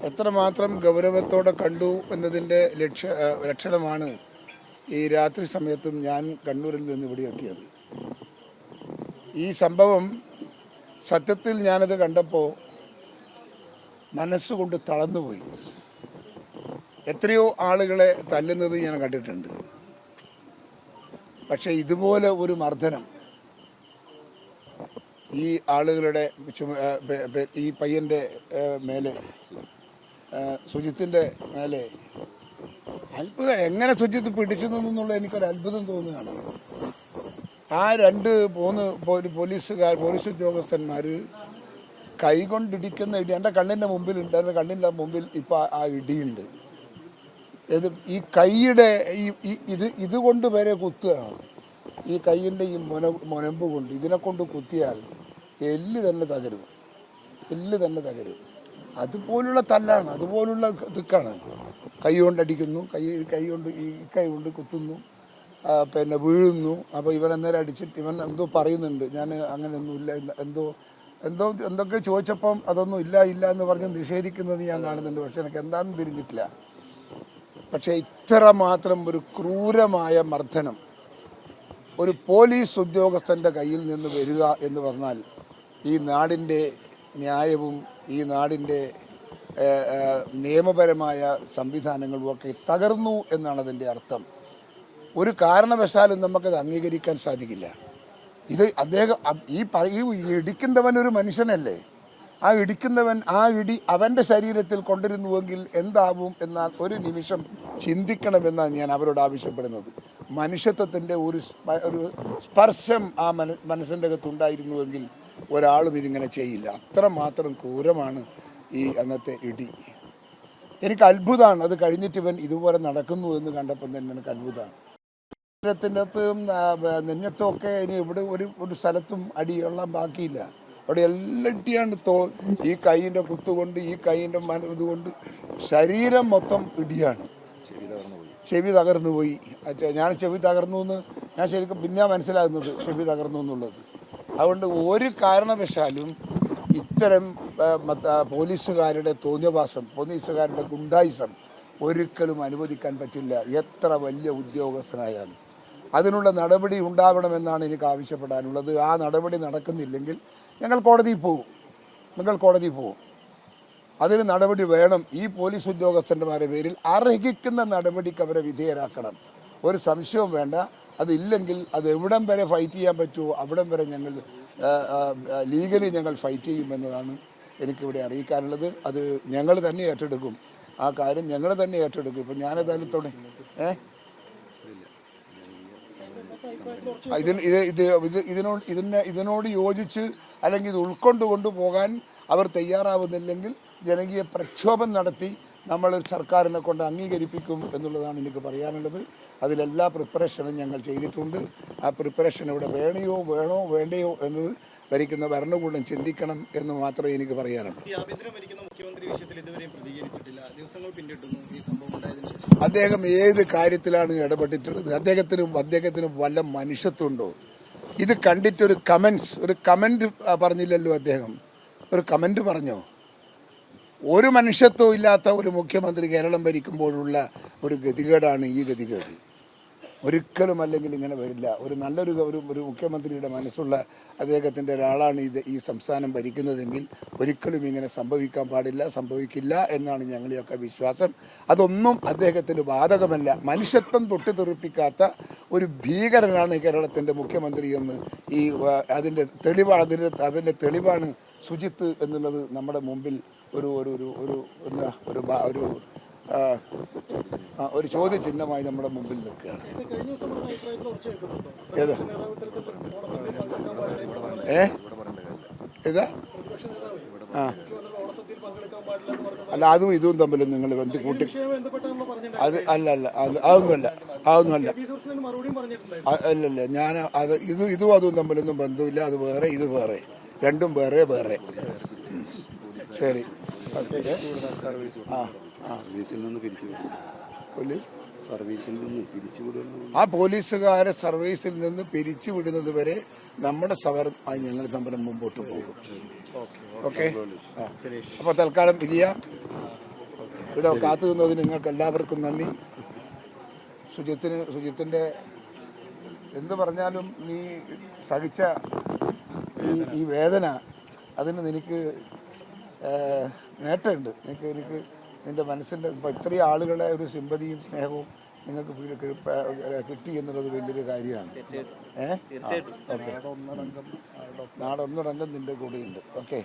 എത്രമാത്രം ഗൗരവത്തോടെ കണ്ടു എന്നതിൻ്റെ ലക്ഷണമാണ് ഈ രാത്രി സമയത്തും ഞാൻ കണ്ണൂരിൽ നിന്ന് ഇവിടെ എത്തിയത്. ഈ സംഭവം സത്യത്തിൽ ഞാനത് കണ്ടപ്പോൾ മനസ്സുകൊണ്ട് തളർന്നുപോയി. എത്രയോ ആളുകളെ തല്ലുന്നത് ഞാൻ കണ്ടിട്ടുണ്ട്. പക്ഷേ ഇതുപോലെ ഒരു മർദ്ദനം ഈ ആളുകളുടെ ഈ പയ്യൻ്റെ മേലെ, സുജിത്തിൻ്റെ മേലെ അത്ഭുതം. എങ്ങനെ സുജിത്ത് പിടിച്ചു നിന്നുള്ള എനിക്കൊരു അത്ഭുതം തോന്നുകയാണ്. ആ പോലീസ് ഉദ്യോഗസ്ഥന്മാർ കൈകൊണ്ടിടിക്കുന്ന ഇടി എൻ്റെ കണ്ണിൻ്റെ മുമ്പിലുണ്ട്. എൻ്റെ കണ്ണിൻ്റെ മുമ്പിൽ ഇപ്പോൾ ആ ഇടിയുണ്ട്. ഈ കൈയുടെ ഇതുകൊണ്ട് വരെ കുത്തുകയാണ്. ഈ കൈയിൻ്റെ ഈ മുനമ്പ് കൊണ്ട് ഇതിനെ കൊണ്ട് കുത്തിയാൽ എല്ല് തന്നെ തകരും. അതുപോലുള്ള തല്ലാണ്, അതുപോലുള്ള തിക്കാണ്. കൈ കൊണ്ടടിക്കുന്നു, കൈ കൊണ്ട് കുത്തുന്നു, പിന്നെ വീഴുന്നു. അപ്പോൾ ഇവൻ അന്നേരം അടിച്ചിട്ട് ഇവൻ എന്തോ പറയുന്നുണ്ട്, ഞാൻ അങ്ങനെയൊന്നുമില്ല, എന്തൊക്കെ ചോദിച്ചപ്പം അതൊന്നും ഇല്ല എന്ന് പറഞ്ഞ് നിഷേധിക്കുന്നത് ഞാൻ കാണുന്നുണ്ട്. പക്ഷെ എനിക്ക് എന്താണെന്ന് തിരിഞ്ഞിട്ടില്ല. പക്ഷേ ഇത്ര മാത്രം ഒരു ക്രൂരമായ മർദ്ദനം ഒരു പോലീസ് ഉദ്യോഗസ്ഥൻ്റെ കയ്യിൽ നിന്ന് വരിക എന്ന് പറഞ്ഞാൽ ഈ നാടിൻ്റെ ന്യായവും ഈ നാടിൻ്റെ നിയമപരമായ സംവിധാനങ്ങളും ഒക്കെ തകർന്നു എന്നാണ് അതിൻ്റെ അർത്ഥം. ഒരു കാരണവശാലും നമുക്കത് അംഗീകരിക്കാൻ സാധിക്കില്ല. അദ്ദേഹം ഈ ഇടിക്കുന്നവൻ ഒരു മനുഷ്യനല്ലേ? ആ ഇടി അവൻ്റെ ശരീരത്തിൽ കൊണ്ടിരുന്നുവെങ്കിൽ എന്താവും എന്ന ഒരു നിമിഷം ചിന്തിക്കണമെന്നാണ് ഞാൻ അവരോട് ആവശ്യപ്പെടുന്നത്. മനുഷ്യത്വത്തിൻ്റെ ഒരു സ്പർശം ആ മനസ്സിൻ്റെ അകത്തുണ്ടായിരുന്നുവെങ്കിൽ ഒരാളും ഇതിങ്ങനെ ചെയ്യില്ല. അത്രമാത്രം ക്രൂരമാണ് ഈ അന്നത്തെ ഇടി. എനിക്ക് അത്ഭുതമാണ്. അത് കഴിഞ്ഞിട്ട് ഇവൻ ഇതുപോലെ നടക്കുന്നു എന്ന് കണ്ടപ്പോൾ തന്നെ എനിക്ക് അത്ഭുതമാണ്. ശരീരത്തിൻ്റെ അകത്തും നെഞ്ഞത്തും ഒക്കെ ഇനി ഇവിടെ ഒരു സ്ഥലത്തും അടിയുള്ള ബാക്കിയില്ല. അവിടെ എല്ലാം ഇടിയാണ്. ഈ കൈയിൻ്റെ കുത്തുകൊണ്ട്, ഈ കൈയിൻ്റെ ഇതുകൊണ്ട് ശരീരം മൊത്തം ഇടിയാണ്. ചെവി തകർന്നു പോയി. ഞാൻ ചെവി തകർന്നു എന്ന് ഞാൻ ശരിക്കും പിന്നെ മനസ്സിലാകുന്നത് ചെവി തകർന്നു എന്നുള്ളത്. അതുകൊണ്ട് ഒരു കാരണവശാലും ഇത്തരം പോലീസുകാരുടെ തോന്നിയവാസം, പോലീസുകാരുടെ ഗുണ്ടായിസം ഒരിക്കലും അനുവദിക്കാൻ പറ്റില്ല. എത്ര വലിയ ഉദ്യോഗസ്ഥനായാലും അതിനുള്ള നടപടി ഉണ്ടാവണമെന്നാണ് എനിക്ക് ആവശ്യപ്പെടാനുള്ളത്. ആ നടപടി നടക്കുന്നില്ലെങ്കിൽ ഞങ്ങൾ കോടതിയിൽ പോകും. അതിന് നടപടി വേണം. ഈ പോലീസ് ഉദ്യോഗസ്ഥന്മാരുടെ പേരിൽ അർഹിക്കുന്ന നടപടിക്ക് അവരെ വിധേയരാക്കണം. ഒരു സംശയവും വേണ്ട. അതില്ലെങ്കിൽ അത് എവിടം വരെ ഫൈറ്റ് ചെയ്യാൻ പറ്റുമോ അവിടം വരെ ഞങ്ങൾ ലീഗലി ഞങ്ങൾ ഫൈറ്റ് ചെയ്യുമെന്നതാണ് എനിക്കിവിടെ അറിയിക്കാനുള്ളത്. അത് ഞങ്ങൾ തന്നെ ഏറ്റെടുക്കും. ആ കാര്യം ഞങ്ങൾ തന്നെ ഏറ്റെടുക്കും. ഇപ്പം ഞാനേതായാലും ഇതിനോട് യോജിച്ച് അല്ലെങ്കിൽ ഇത് ഉൾക്കൊണ്ടുകൊണ്ട് പോകാൻ അവർ തയ്യാറാവുന്നില്ലെങ്കിൽ ജനകീയ പ്രക്ഷോഭം നടത്തി നമ്മൾ സർക്കാരിനെ കൊണ്ട് അംഗീകരിപ്പിക്കും എന്നുള്ളതാണ് എനിക്ക് പറയാനുള്ളത്. അതിലെല്ലാ പ്രിപ്പറേഷനും ഞങ്ങൾ ചെയ്തിട്ടുണ്ട്. ആ പ്രിപ്പറേഷൻ ഇവിടെ വേണ്ടയോ എന്നത് ഭരിക്കുന്ന ഭരണകൂടം ചിന്തിക്കണം എന്ന് മാത്രമേ എനിക്ക് പറയാനുള്ളൂ. അദ്ദേഹം ഏത് കാര്യത്തിലാണ് ഇടപെട്ടിട്ടുള്ളത്? അദ്ദേഹത്തിന് വല്ല മനുഷ്യത്വമുണ്ടോ? ഇത് കണ്ടിട്ടൊരു കമൻറ്റ് പറഞ്ഞില്ലല്ലോ. അദ്ദേഹം ഒരു കമൻറ്റ് പറഞ്ഞോ? ഒരു മനുഷ്യത്വം ഇല്ലാത്ത ഒരു മുഖ്യമന്ത്രി കേരളം ഭരിക്കുമ്പോഴുള്ള ഒരു ഗതികേടാണ് ഈ ഗതികേട്. ഒരിക്കലും അല്ലെങ്കിൽ ഇങ്ങനെ വരില്ല. ഒരു നല്ലൊരു ഒരു മുഖ്യമന്ത്രിയുടെ മനസ്സുള്ള അദ്ദേഹത്തിൻ്റെ ഒരാളാണ് ഈ സംസ്ഥാനം ഭരിക്കുന്നതെങ്കിൽ ഒരിക്കലും ഇങ്ങനെ സംഭവിക്കാൻ പാടില്ല, സംഭവിക്കില്ല എന്നാണ് ഞങ്ങളുടെയൊക്കെ വിശ്വാസം. അതൊന്നും അദ്ദേഹത്തിന് ബാധകമല്ല. മനുഷ്യത്വം തൊട്ടിത്തെറിപ്പിക്കാത്ത ഒരു ഭീകരനാണ് കേരളത്തിൻ്റെ മുഖ്യമന്ത്രി എന്ന് അതിൻ്റെ തെളിവാണ് സുജിത്ത് എന്നുള്ളത് നമ്മുടെ മുമ്പിൽ ഒരു ചോദ്യചിഹ്നമായി നമ്മുടെ മുമ്പിൽ നിൽക്കുകയാണ്. ഏതാ അല്ല, അതും ഇതും തമ്മിൽ നിങ്ങൾ കൂട്ടി അതൊന്നുമല്ല. ഞാൻ ഇതും അതും തമ്മിലൊന്നും ബന്ധമില്ല. അത് വേറെ, ഇത് വേറെ, രണ്ടും വേറെ. ശരി. പോലീസ് സർവീസിൽ നിന്ന് പിരിച്ചുവിടുന്നു. ആ പോലീസുകാരെ സർവീസിൽ നിന്ന് പിരിച്ചുവിടുന്നത് വരെ നമ്മുടെ സമരമായി ഞങ്ങൾ സമരം മുമ്പോട്ട് പോകും. ഓക്കെ, അപ്പോൾ തൽക്കാലം പിരിയാം. ഇവിടെ കാത്തു നിന്നതിന് നിങ്ങൾക്ക് എല്ലാവർക്കും നന്ദി. സുജിത്തിൻ്റെ എന്ത് പറഞ്ഞാലും നീ സഹിച്ച ഈ വേദന അതിന് നിനക്ക് നേട്ടമുണ്ട്. എനിക്ക് നിൻ്റെ മനസ്സിൻ്റെ ഇത്രയും ആളുകളെ ഒരു സിമ്പതിയും സ്നേഹവും നിങ്ങൾക്ക് കിട്ടി എന്നുള്ളത് വലിയൊരു കാര്യമാണ്. നാടൊന്നടങ്കം നിൻ്റെ കൂടെയുണ്ട്. ഓക്കെ.